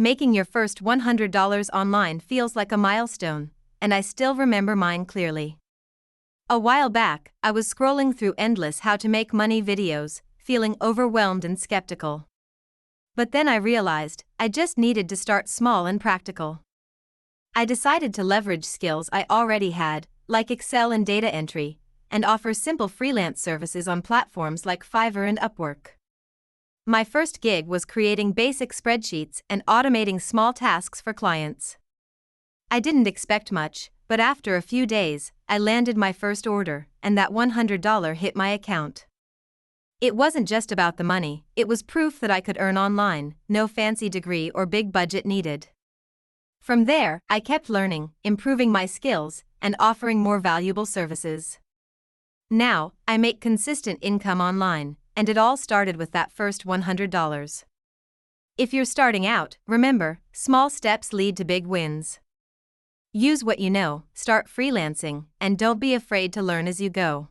Making your first $100 online feels like a milestone, and I still remember mine clearly. A while back, I was scrolling through endless how to make money videos, feeling overwhelmed and skeptical. But then I realized I just needed to start small and practical. I decided to leverage skills I already had, like Excel and data entry, and offer simple freelance services on platforms like Fiverr and Upwork. My first gig was creating basic spreadsheets and automating small tasks for clients. I didn't expect much, but after a few days, I landed my first order, and that $100 hit my account. It wasn't just about the money, it was proof that I could earn online, no fancy degree or big budget needed. From there, I kept learning, improving my skills, and offering more valuable services. Now, I make consistent income online, and it all started with that first $100. If you're starting out, remember, small steps lead to big wins. Use what you know, start freelancing, and don't be afraid to learn as you go.